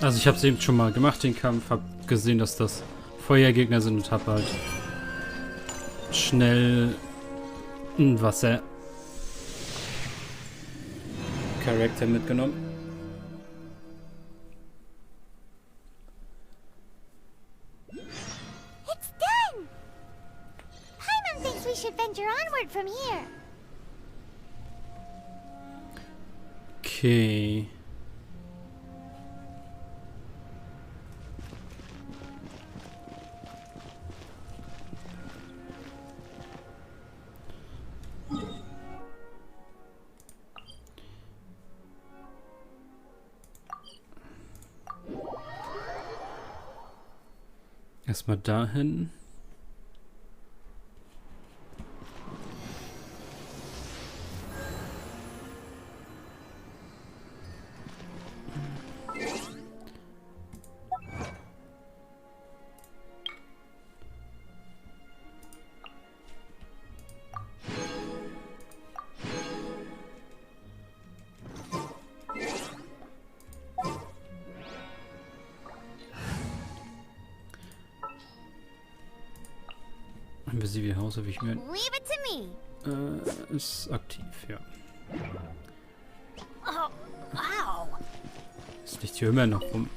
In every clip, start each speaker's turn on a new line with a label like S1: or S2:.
S1: Also ich habe es eben schon mal gemacht, den Kampf, habe gesehen, dass das Feuergegner sind und habe halt schnell ein Wasser Charakter mitgenommen.
S2: It's done. Paimon thinks we should venture onward from here.
S1: Okay. Erstmal dahin. Invisive Haus habe ich mir.
S2: Leave it to me.
S1: Ist aktiv, ja.
S2: Oh, wow.
S1: Es liegt hier immer noch rum.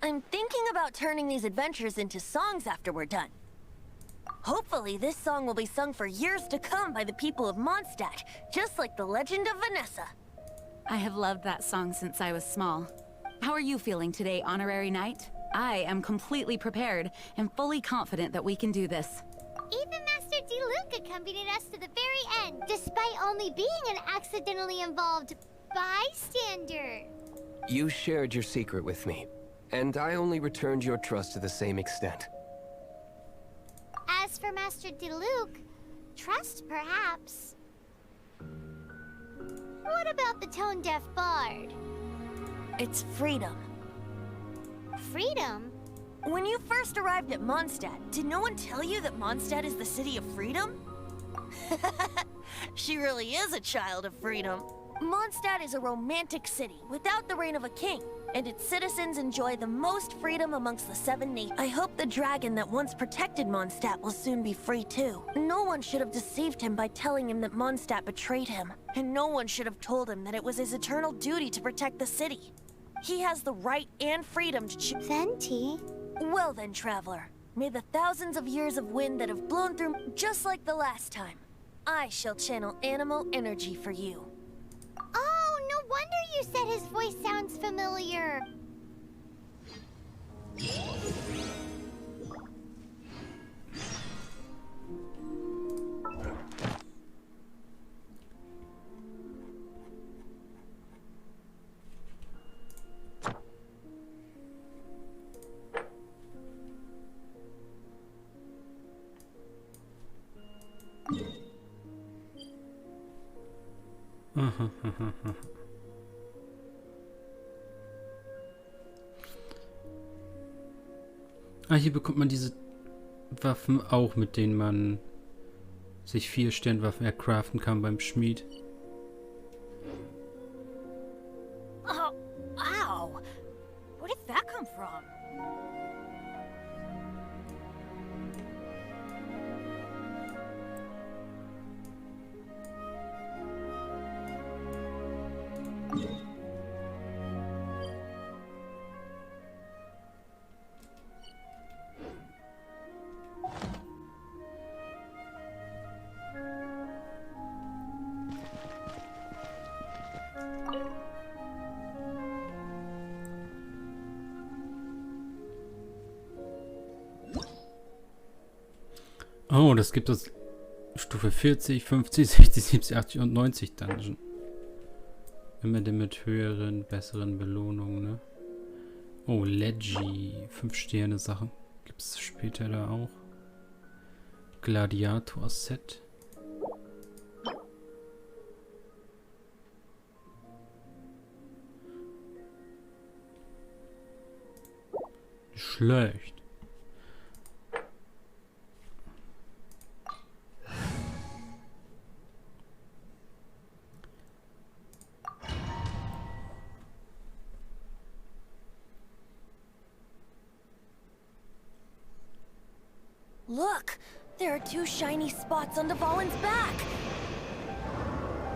S3: I'm thinking about turning these adventures into songs after we're done. Hopefully, this song will be sung for years to come by the people of Mondstadt, just like the legend of Vanessa.
S4: I have loved that song since I was small. How are you feeling today, Honorary Knight? I am completely prepared and fully confident that we can do this.
S2: Even Master Diluc accompanied us to the very end, despite only being an accidentally involved bystander.
S5: You shared your secret with me, and I only returned your trust to the same extent.
S2: As for Master Diluc, trust perhaps. What about the tone-deaf bard?
S3: It's freedom.
S2: Freedom?
S3: When you first arrived at Mondstadt, did no one tell you that Mondstadt is the city of freedom? She really is a child of freedom. Mondstadt is a romantic city without the reign of a king, and its citizens enjoy the most freedom amongst the 7 nations. I hope the dragon that once protected Mondstadt will soon be free too. No one should have deceived him by telling him that Mondstadt betrayed him, and no one should have told him that it was his eternal duty to protect the city. He has the right and freedom to choose.
S2: Venti?
S3: Well then, traveler, may the thousands of years of wind that have blown through, just like the last time, I shall channel animal energy for you.
S2: Oh, no wonder you said his voice sounds familiar.
S1: Ah, hier bekommt man diese Waffen auch, mit denen man sich 4-Sternwaffen ercraften kann beim Schmied.
S3: Oh, wow. Where did that come from?
S1: Oh, das gibt es Stufe 40, 50, 60, 70, 80 und 90 Dungeon. Immer denn mit höheren, besseren Belohnungen, ne? Oh, Leggy. 5 Sterne Sachen. Gibt es später da auch. Gladiator-Set. Schlecht.
S3: Look! There are 2 shiny spots on Dvalin's back!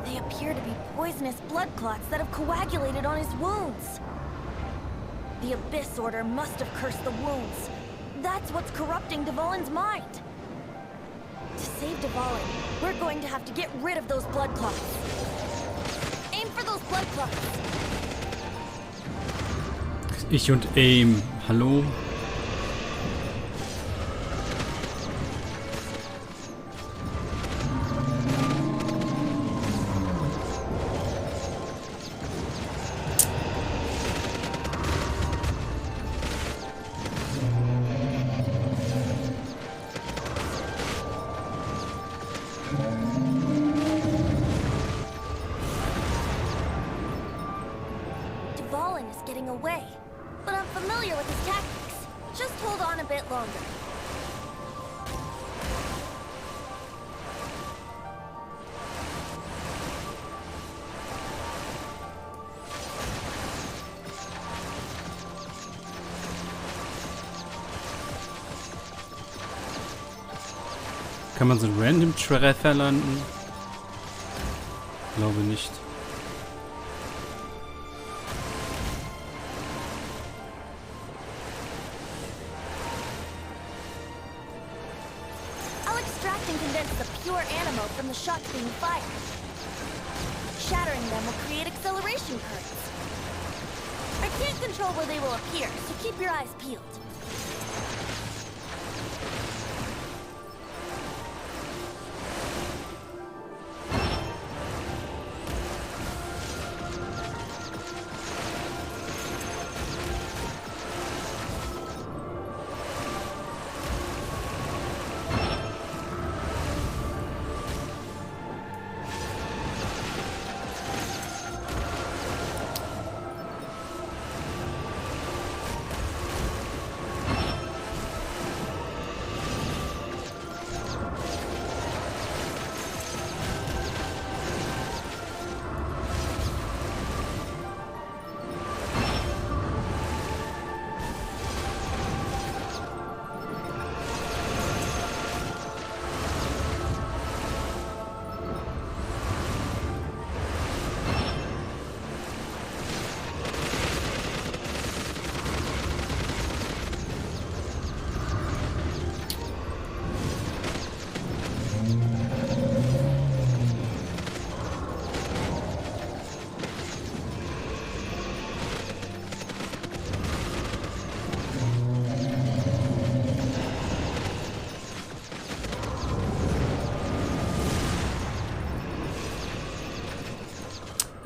S3: They appear to be poisonous blood clots that have coagulated on his wounds. The Abyss Order must have cursed the wounds. That's what's corrupting Dvalin's mind. To save Dvalin, we're going to have to get rid of those blood clots. Aim for those blood clots!
S1: Ich und Aim. Hallo?
S3: Dvalin is getting away, but I'm familiar with his tactics. Just hold on a bit longer.
S1: Kann man so einen Random Treffer landen? Glaube nicht.
S3: I'll extract and condense the pure animo from the shots being fired. Shattering them will create acceleration currents. I can't control where they will appear, so keep your eyes peeled.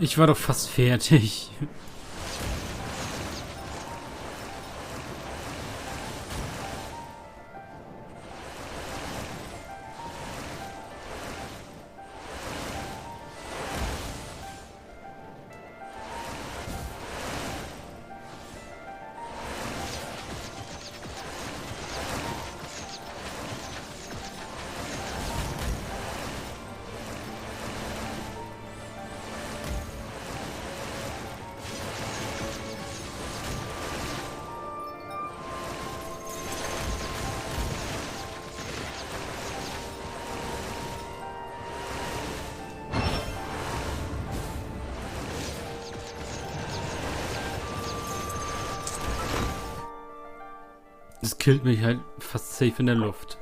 S1: Ich war doch fast fertig. Das killt mich halt fast safe in der Luft.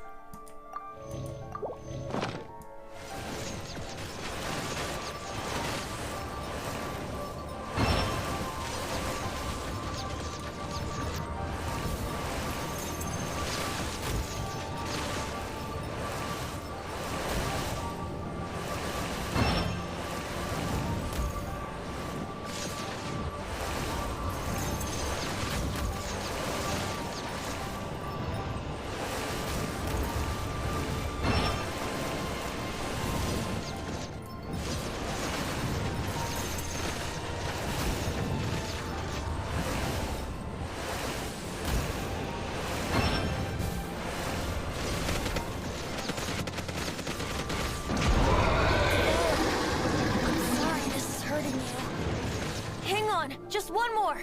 S3: Just one more.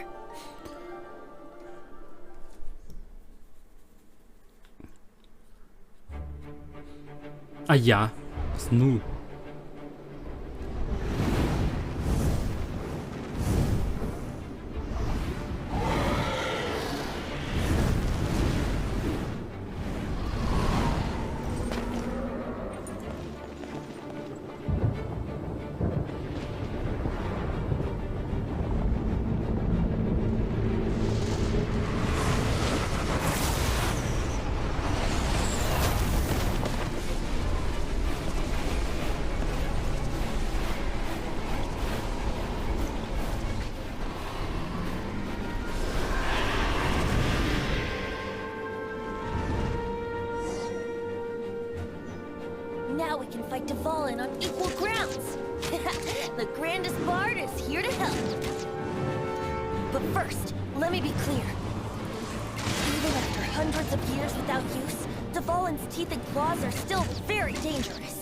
S1: Ah ja, was nun?
S3: Now we can fight Dvalin on equal grounds. The grandest bard is here to help. But first, let me be clear. Even after hundreds of years without use, Dvalin's teeth and claws are still very dangerous.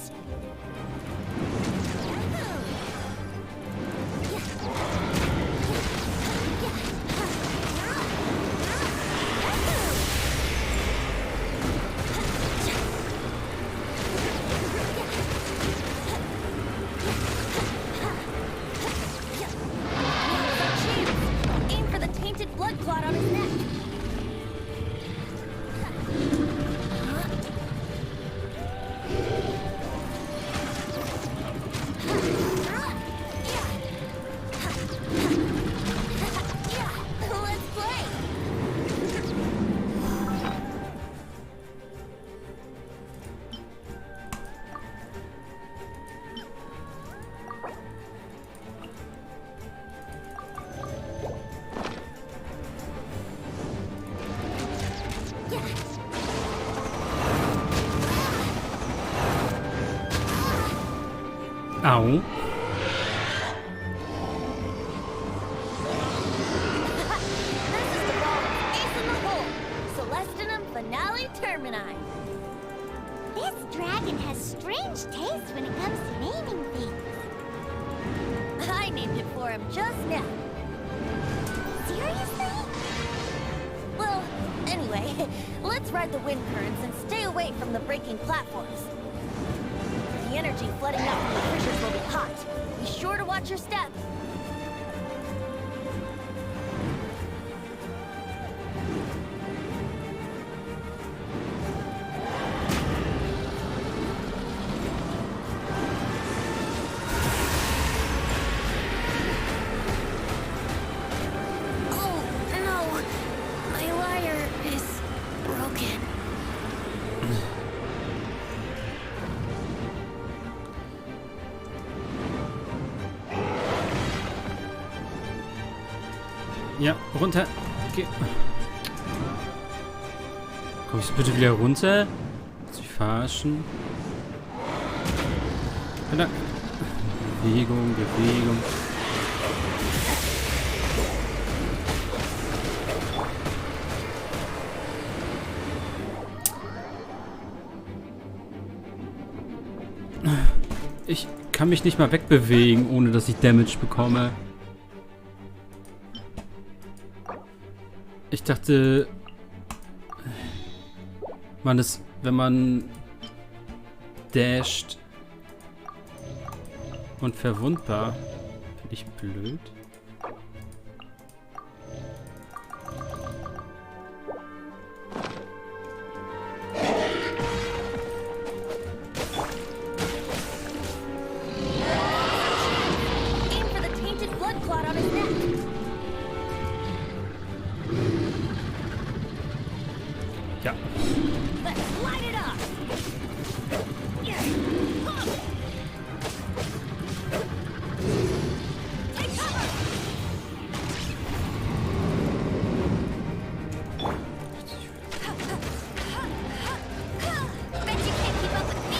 S1: Au.
S3: This is Dvalin's ace in the hole. Celestinum Finale Termini.
S2: This dragon has strange taste when it comes to naming things.
S3: I named it for him just now.
S2: Seriously?
S3: Well, anyway, let's ride the wind currents and stay away from the breaking platforms. The energy flooding out from the fissures will be hot. Be sure to watch your step. Oh, no. My lyre is broken.
S1: Ja, runter. Okay. Kommst du bitte wieder runter? Sie verarschen. Ja, Bewegung, Bewegung. Ich kann mich nicht mal wegbewegen, ohne dass ich Damage bekomme. Ich dachte, wenn man dasht und verwundbar, finde ich blöd.
S3: Aim for the tainted blood clot on his neck.
S1: Ja.
S3: Let's light it up. Take cover. Bet you can't keep up with me.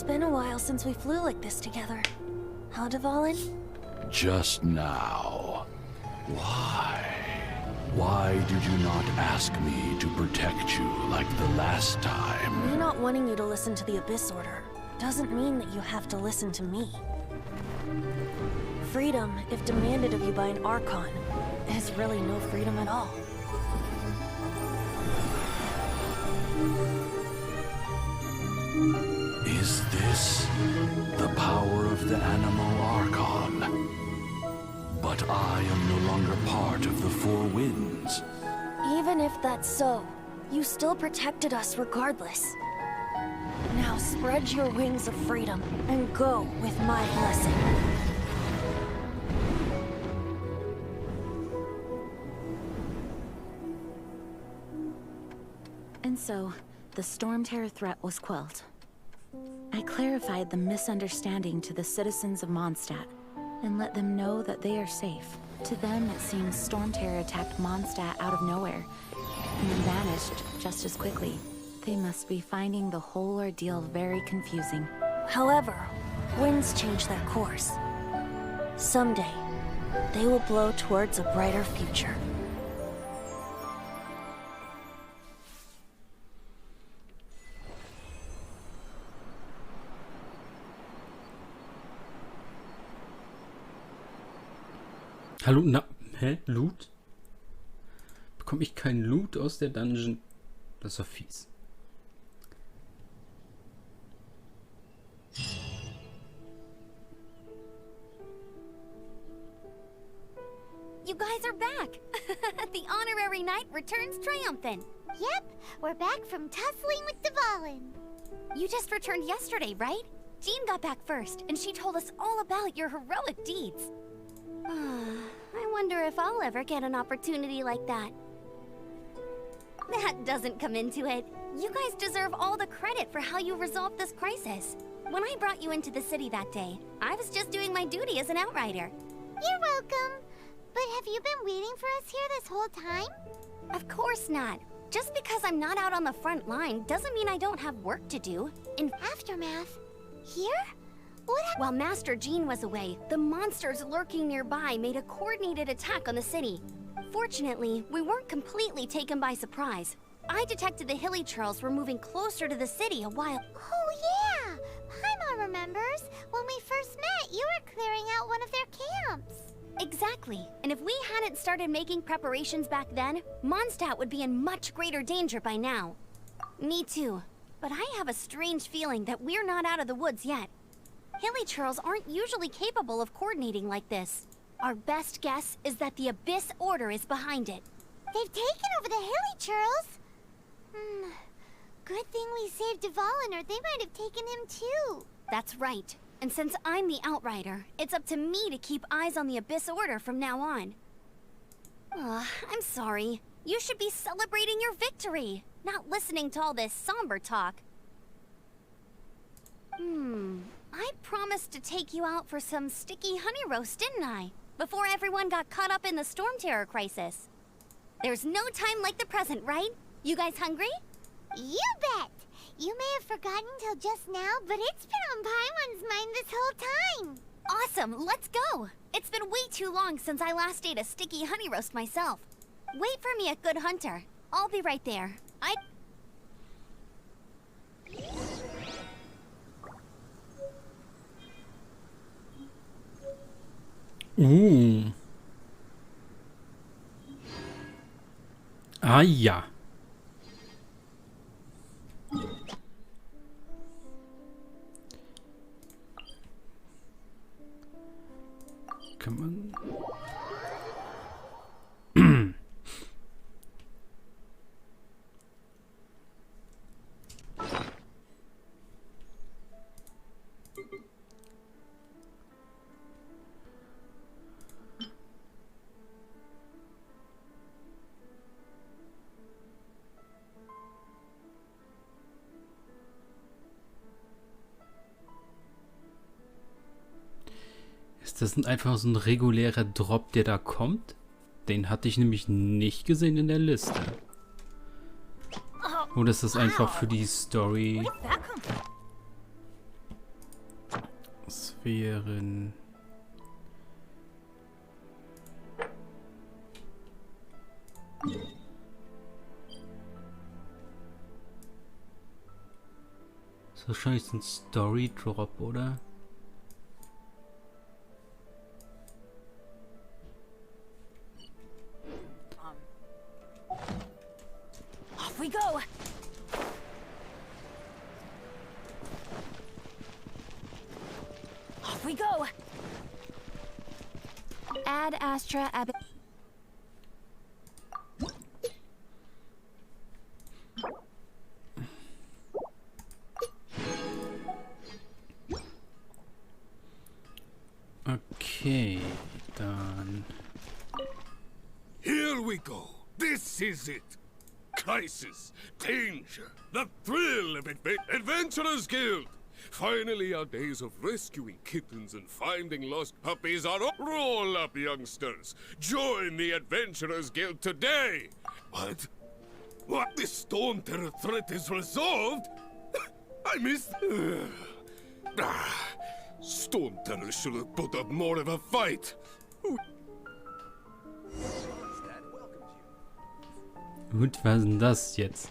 S3: It's been a while since we flew like this together. How, Dvalin?
S6: Just now. Why? Why did you not ask me to protect you like the last time?
S3: Me not wanting you to listen to the Abyss Order doesn't mean that you have to listen to me. Freedom, if demanded of you by an Archon, is really no freedom at all.
S6: Is this the power of the animal Archon? But I am no longer part of the Four Winds.
S3: Even if that's so, you still protected us regardless. Now spread your wings of freedom and go with my blessing.
S4: And so, the Storm Terror threat was quelled. I clarified the misunderstanding to the citizens of Mondstadt, and let them know that they are safe. To them, it seems Storm Terror attacked Mondstadt out of nowhere, and then vanished just as quickly. They must be finding the whole ordeal very confusing.
S3: However, winds change their course. Someday, they will blow towards a brighter future.
S1: Hallo, na, hä? Loot? Bekomme ich keinen Loot aus der Dungeon? Das ist doch fies.
S2: You guys are back! The honorary knight returns triumphant. Yep, we're back from tussling with Dvalin. You just returned yesterday, right? Jean got back first, and she told us all about your heroic deeds. I wonder if I'll ever get an opportunity like that. That doesn't come into it. You guys deserve all the credit for how you resolved this crisis. When I brought you into the city that day, I was just doing my duty as an outrider. You're welcome. But have you been waiting for us here this whole time? Of course not. Just because I'm not out on the front line doesn't mean I don't have work to do. In Aftermath? Here? While Master Jean was away, the monsters lurking nearby made a coordinated attack on the city. Fortunately, we weren't completely taken by surprise. I detected the Hilly Churls were moving closer to the city a while. Oh yeah! Paimon remembers. When we first met, you were clearing out one of their camps. Exactly. And if we hadn't started making preparations back then, Mondstadt would be in much greater danger by now. Me too. But I have a strange feeling that we're not out of the woods yet. Hilly Churls aren't usually capable of coordinating like this. Our best guess is that the Abyss Order is behind it. They've taken over the Hilly Churls? Good thing we saved Dvalin, or they might have taken him too. That's right. And since I'm the Outrider, it's up to me to keep eyes on the Abyss Order from now on. I'm sorry. You should be celebrating your victory, not listening to all this somber talk. I promised to take you out for some sticky honey roast, didn't I? Before everyone got caught up in the Storm Terror crisis. There's no time like the present, right? You guys hungry? You bet! You may have forgotten till just now, but it's been on Paimon's mind this whole time. Awesome, let's go! It's been way too long since I last ate a sticky honey roast myself. Wait for me at Good Hunter. I'll be right there.
S1: Ah ja. Kann man... Ist das einfach so ein regulärer Drop, der da kommt? Den hatte ich nämlich nicht gesehen in der Liste. Oder ist das einfach für die Story? wären... Das ist wahrscheinlich so ein Story-Drop, oder?
S3: Off we go! Off we go!
S2: Ad Astra Ab...
S1: Okay, dann...
S7: Here we go. This is it. Crisis, danger, the thrill of Adventurers Guild. Finally, our days of rescuing kittens and finding lost puppies are over. Roll up, youngsters. Join the Adventurers Guild today. What? What? The Storm Terror threat is resolved? I missed... Storm Terror should have put up more of a fight.
S1: Gut, was ist denn das jetzt?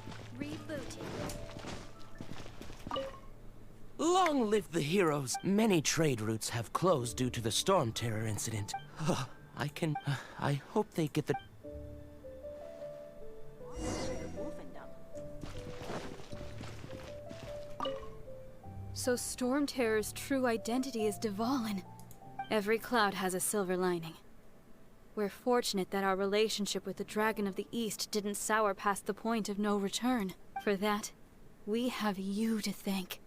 S8: Long live the heroes. Many trade routes have closed due to the Storm Terror incident. I hope they get the...
S9: So Storm Terror's true identity is Dvalin. Every cloud has a silver lining. We're fortunate that our relationship with the Dragon of the East didn't sour past the point of no return. For that, we have you to thank.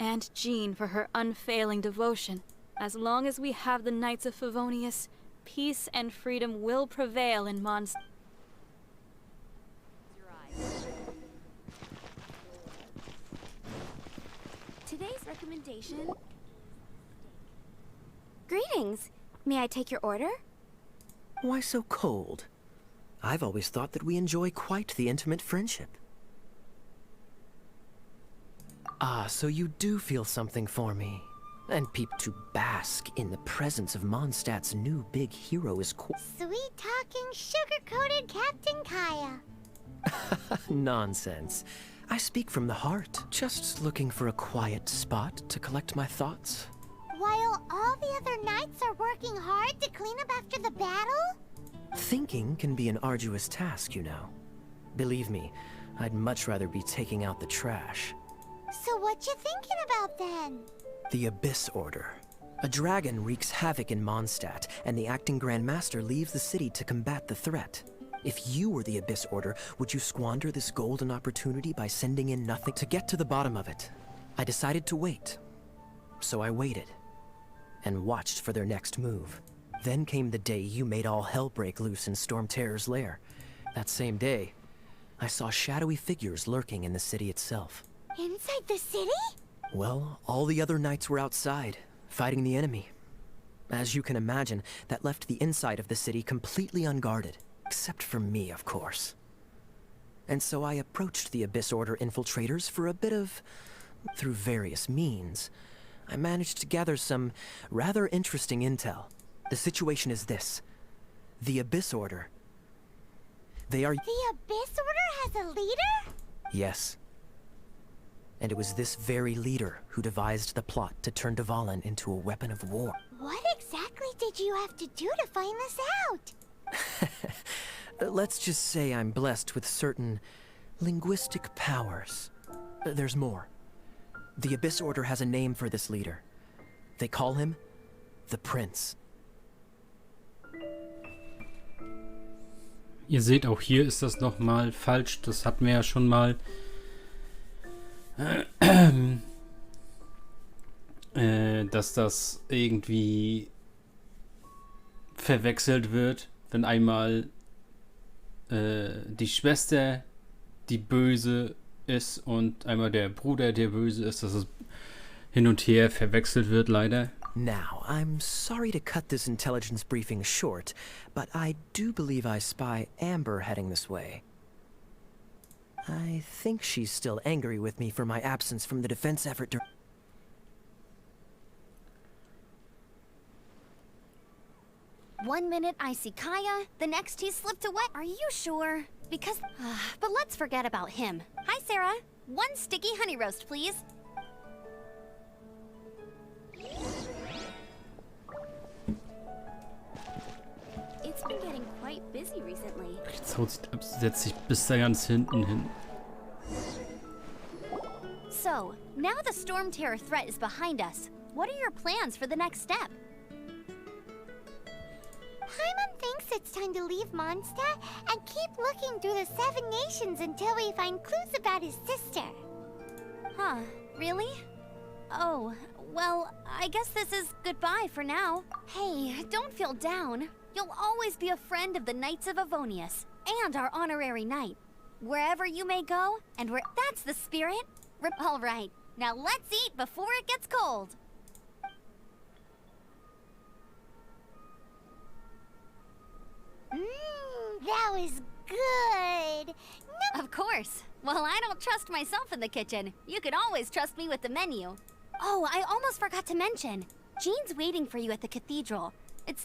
S9: And Jean for her unfailing devotion. As long as we have the Knights of Favonius, peace and freedom will prevail in Mons...
S2: Today's recommendation... Greetings. May I take your order?
S10: Why so cold? I've always thought that we enjoy quite the intimate friendship. Ah, so you do feel something for me. And to bask in the presence of Mondstadt's new big hero is
S2: Sweet-talking, sugar-coated Captain Kaya.
S10: Nonsense. I speak from the heart. Just looking for a quiet spot to collect my thoughts.
S2: While all the other knights are working hard to clean up after the battle?
S10: Thinking can be an arduous task, you know. Believe me, I'd much rather be taking out the trash.
S2: So what you thinking about then?
S10: The Abyss Order. A dragon wreaks havoc in Mondstadt, and the acting Grand Master leaves the city to combat the threat. If you were the Abyss Order, would you squander this golden opportunity by sending in nothing? To get to the bottom of it, I decided to wait. So I waited, and watched for their next move. Then came the day you made all hell break loose in Storm Terror's lair. That same day, I saw shadowy figures lurking in the city itself.
S2: Inside the city?
S10: Well, all the other knights were outside, fighting the enemy. As you can imagine, that left the inside of the city completely unguarded. Except for me, of course. And so I approached the Abyss Order infiltrators for a bit of... Through various means, I managed to gather some rather interesting intel. The situation is this. The Abyss Order... They are...
S2: The Abyss Order has a leader?
S10: Yes. And it was this very leader who devised the plot to turn Dvalin into a weapon of war.
S2: What exactly did you have to do to find this out?
S10: Let's just say I'm blessed with certain linguistic powers. There's more. The Abyss Order has a name for this leader. They call him the Prince.
S1: Ihr seht, auch hier ist das nochmal falsch. Das hatten wir ja schon mal. Dass das irgendwie verwechselt wird, wenn einmal die Schwester die Böse ist und einmal der Bruder der Böse ist, dass es hin und her verwechselt wird, leider.
S10: Now, I'm sorry to cut this intelligence briefing short, but I do believe I spy Amber heading this way. I think she's still angry with me for my absence from the defense effort
S2: One minute I see Kaya, the next he slipped away. Are you sure? Because, but let's forget about him. Hi, Sarah. One sticky honey roast, please. It's been getting quite busy recently.
S1: Jetzt haut sich ab, setzt sich bis da ganz hinten hin.
S2: So, now the Storm Terror threat is behind us. What are your plans for the next step?
S11: Paimon thinks it's time to leave Mondstadt and keep looking through the 7 nations until we find clues about his sister.
S2: Huh, really? Oh, well, I guess this is goodbye for now. Hey, don't feel down. You'll always be a friend of the Knights of Avonius, and our honorary knight. Wherever you may go, and where— that's the spirit! All right, now let's eat before it gets cold.
S11: That was good.
S2: Of course. Well, I don't trust myself in the kitchen. You can always trust me with the menu. Oh, I almost forgot to mention. Jean's waiting for you at the cathedral. It's...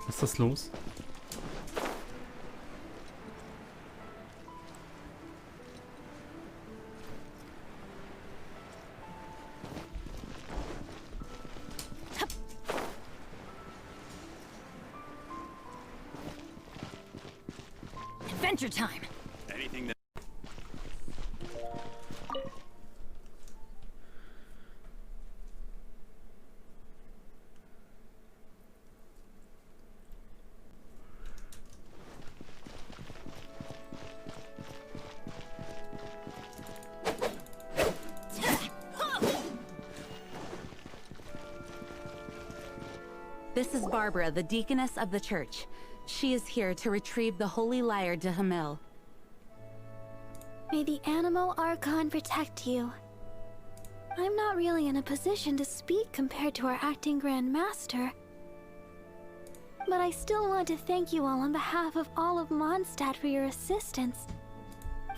S1: Was ist das los?
S9: Adventure time.
S12: Anything that
S4: This is Barbara, the deaconess of the church. She is here to retrieve the holy lyre to Hamil.
S11: May the Animal Archon protect you. I'm not really in a position to speak compared to our acting Grand Master. But I still want to thank you all on behalf of all of Mondstadt for your assistance.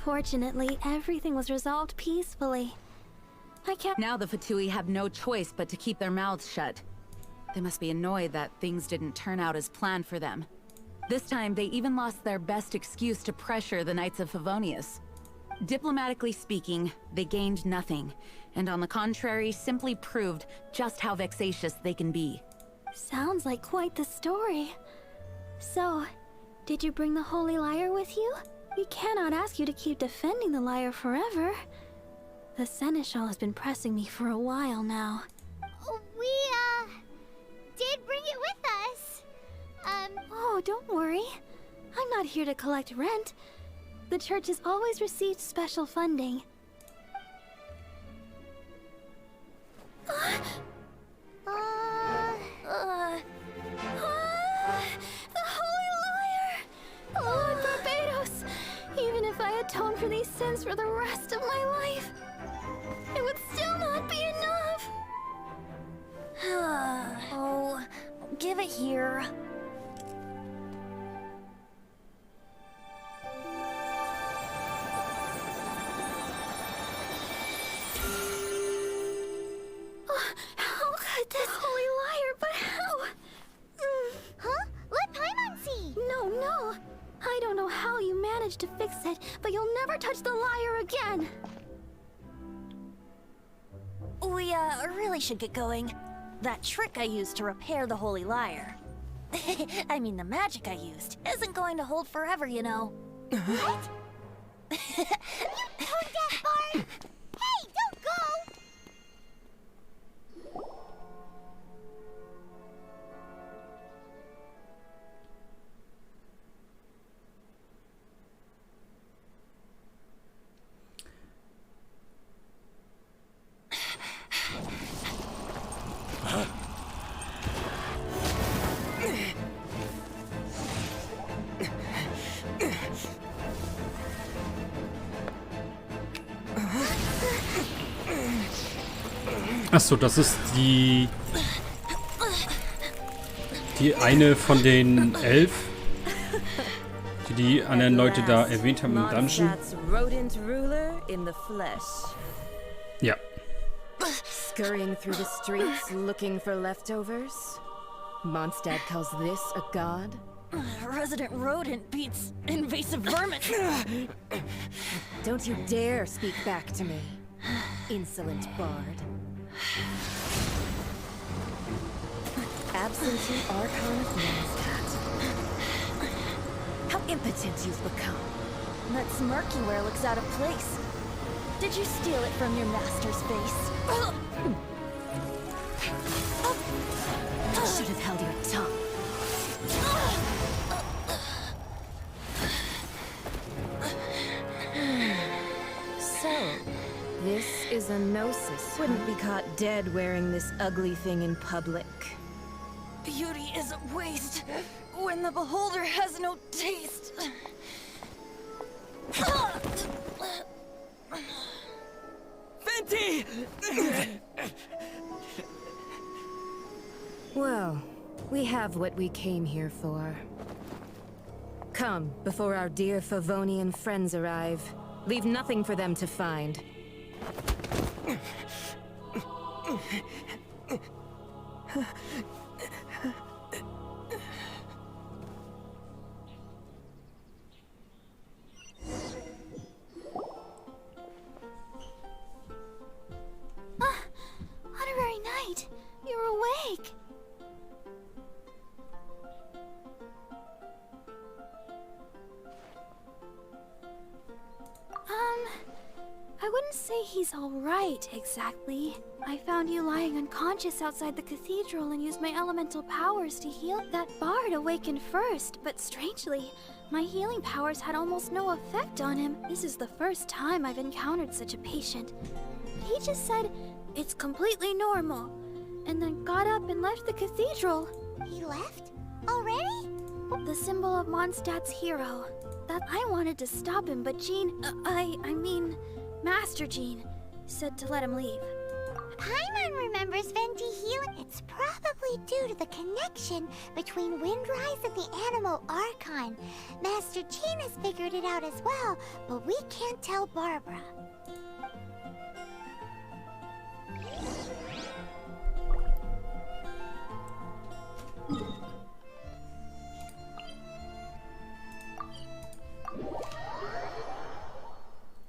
S11: Fortunately, everything was resolved peacefully. I can't—
S4: Now the Fatui have no choice but to keep their mouths shut. They must be annoyed that things didn't turn out as planned for them. This time, they even lost their best excuse to pressure the Knights of Favonius. Diplomatically speaking, they gained nothing, and on the contrary, simply proved just how vexatious they can be.
S11: Sounds like quite the story. So, did you bring the holy lyre with you? We cannot ask you to keep defending the lyre forever. The Seneschal has been pressing me for a while now.
S2: We, did bring it with us.
S11: Oh, don't worry. I'm not here to collect rent. The church has always received special funding. The Holy Lyre! Lord Barbados! Even if I atone for these sins for the rest of my life, it would still not be enough!
S3: Oh, give it here.
S11: How could this holy lyre, but how?
S2: Huh? Let Paimon see!
S11: No. I don't know how you managed to fix it, but you'll never touch the lyre again!
S3: We, really should get going. That trick I used to repair the holy lyre. I mean, the magic I used isn't going to hold forever, you know.
S2: What? You tone-deaf bard! Hey, don't go!
S1: Achso, das ist die die eine von den 11, die anderen Leute da erwähnt haben im Dungeon.
S12: Rodent ruler in the flesh.
S1: Ja.
S12: Scurrying through the streets looking for leftovers. Mondstadt calls this a god?
S3: Resident rodent beats invasive vermin.
S12: Don't you dare speak back to me, insolent bard. Absentee Archon of Mondstadt. How impotent you've become.
S3: That smirk you wear looks out of place. Did you steal it from your master's face?
S12: You should have held your tongue. So, this is a gnosis. Wouldn't be caught dead wearing this ugly thing in public.
S3: Beauty is a waste when the beholder has no taste.
S12: Fenty! Well, we have what we came here for. Come, before our dear Favonian friends arrive. Leave nothing for them to find.
S11: Honorary Knight, you're awake. I wouldn't say he's all right, exactly. I found you lying unconscious outside the cathedral and used my elemental powers to heal. That bard awakened first, but strangely, my healing powers had almost no effect on him. This is the first time I've encountered such a patient. He just said, it's completely normal, and then got up and left the cathedral.
S2: He left? Already?
S11: The symbol of Mondstadt's hero. That I wanted to stop him, but Jean, I mean, Master Jean, said to let him leave.
S2: Paimon remembers Venti healing. It's probably due to the connection between Windrise and the Animal Archon. Master Jean has figured it out as well, but we can't tell Barbara.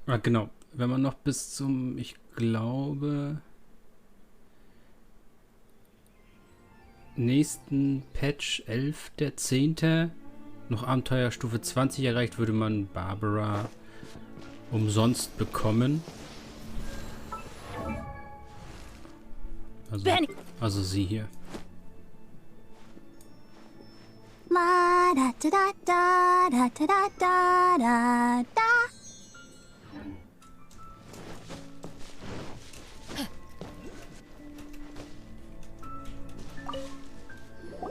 S1: Ah, genau. Wenn man noch bis zum, ich glaube, nächsten Patch 11.10. noch Abenteuerstufe 20 erreicht, würde man Barbara umsonst bekommen. Also sie hier.
S2: La da da da da da da da da da.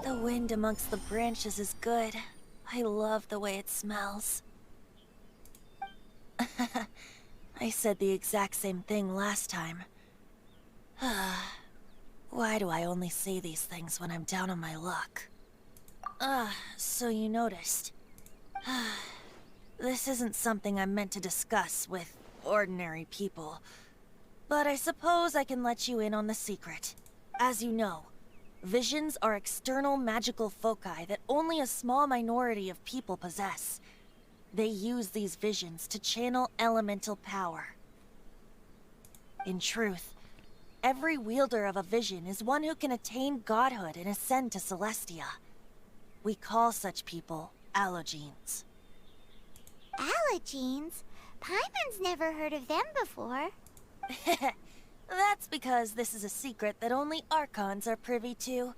S3: The wind amongst the branches is good. I love the way it smells. I said the exact same thing last time. Why do I only say these things when I'm down on my luck? So you noticed. This isn't something I'm meant to discuss with ordinary people. But I suppose I can let you in on the secret. As you know, visions are external magical foci that only a small minority of people possess. They use these visions to channel elemental power. In truth, every wielder of a vision is one who can attain godhood and ascend to Celestia. We call such people allogenes.
S2: Allogenes? Paimon's never heard of them before.
S3: That's because this is a secret that only Archons are privy to.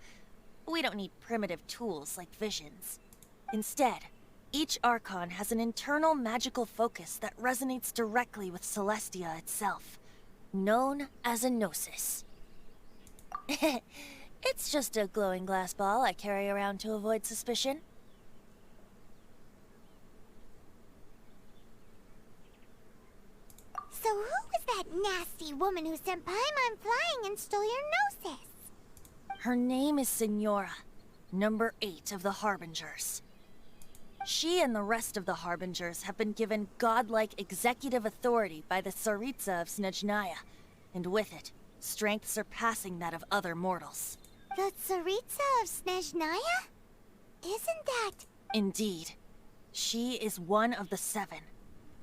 S3: We don't need primitive tools like visions. Instead, each Archon has an internal magical focus that resonates directly with Celestia itself, known as a gnosis. It's just a glowing glass ball I carry around to avoid suspicion.
S2: So who was that nasty woman who sent Paimon flying and stole your gnosis?
S3: Her name is Signora. number 8 of the Harbingers. She and the rest of the Harbingers have been given godlike executive authority by the Tsaritsa of Snezhnaya, and with it, strength surpassing that of other mortals.
S2: The Tsaritsa of Snezhnaya? Isn't that...
S3: Indeed. She is one of the 7.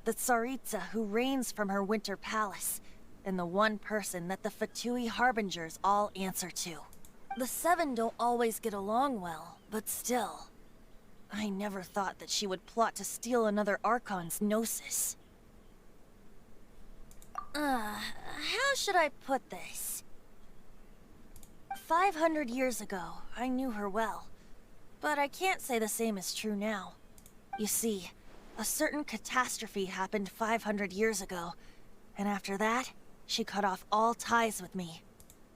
S3: The Tsaritsa who reigns from her winter palace, and the one person that the Fatui Harbingers all answer to. The 7 don't always get along well, but still. I never thought that she would plot to steal another Archon's Gnosis. How should I put this? 500 years ago, I knew her well. But I can't say the same is true now. You see, a certain catastrophe happened 500 years ago, and after that, she cut off all ties with me.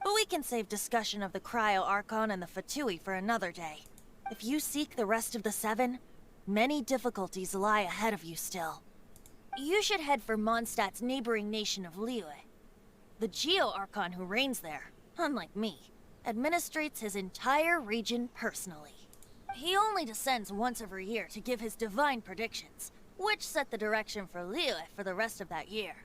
S3: But we can save discussion of the Cryo-Archon and the Fatui for another day. If you seek the rest of the 7, many difficulties lie ahead of you still. You should head for Mondstadt's neighboring nation of Liyue. The Geo-Archon who reigns there, unlike me, administrates his entire region personally. He only descends once every year to give his divine predictions, which set the direction for Liyue for the rest of that year.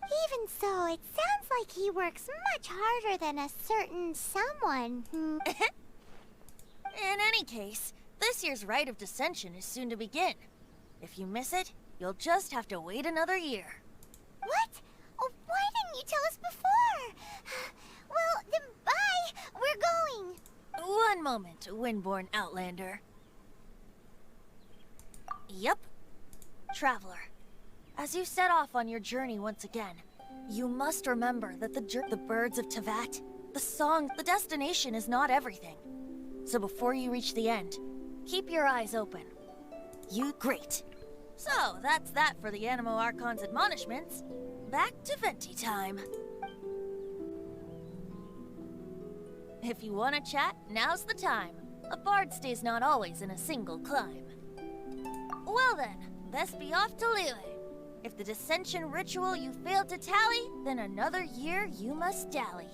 S2: Even so, it sounds like he works much harder than a certain someone.
S3: In any case, this year's Rite of Descension is soon to begin. If you miss it, you'll just have to wait another year.
S2: What? Oh, why didn't you tell us before? Well, then bye! We're going!
S3: One moment, Windborn Outlander. Yep. Traveler, as you set off on your journey once again, you must remember that the birds of Tevat, the song, the destination is not everything. So before you reach the end, keep your eyes open. Great. So, that's that for the Animo Archon's admonishments. Back to Venti time. If you want to chat, now's the time. A bard stays not always in a single climb. Well then, let's be off to Liyue. If the Dissension ritual you failed to tally, then another year you must dally.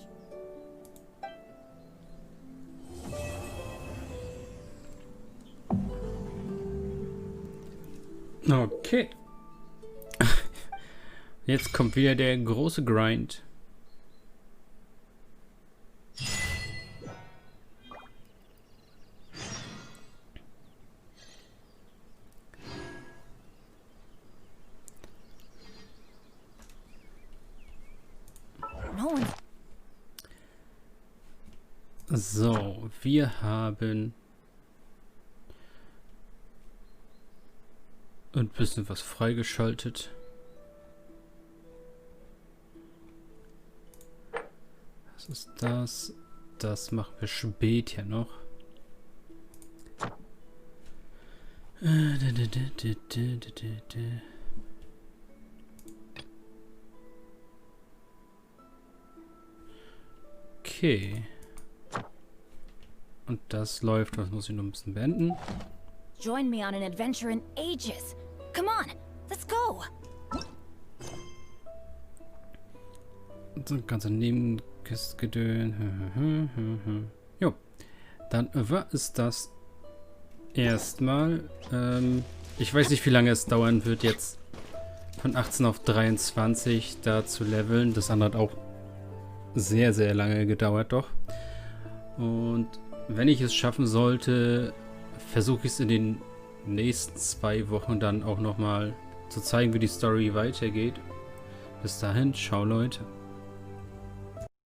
S1: Okay. Jetzt kommt wieder der große Grind. So, wir haben ein bisschen was freigeschaltet. Was ist das? Das machen wir später noch. Okay. Und das läuft, das muss ich noch ein bisschen beenden.
S4: Join me on an adventure in ages. Come on, let's go.
S1: So, ganze Nebenkistgedön. Jo, dann war es das erstmal. Ich weiß nicht, wie lange es dauern wird, jetzt von 18 auf 23 da zu leveln. Das andere hat auch sehr, sehr lange gedauert, doch. Und wenn ich es schaffen sollte, versuche ich es in den nächsten 2 Wochen dann auch nochmal zu zeigen, wie die Story weitergeht. Bis dahin, ciao Leute.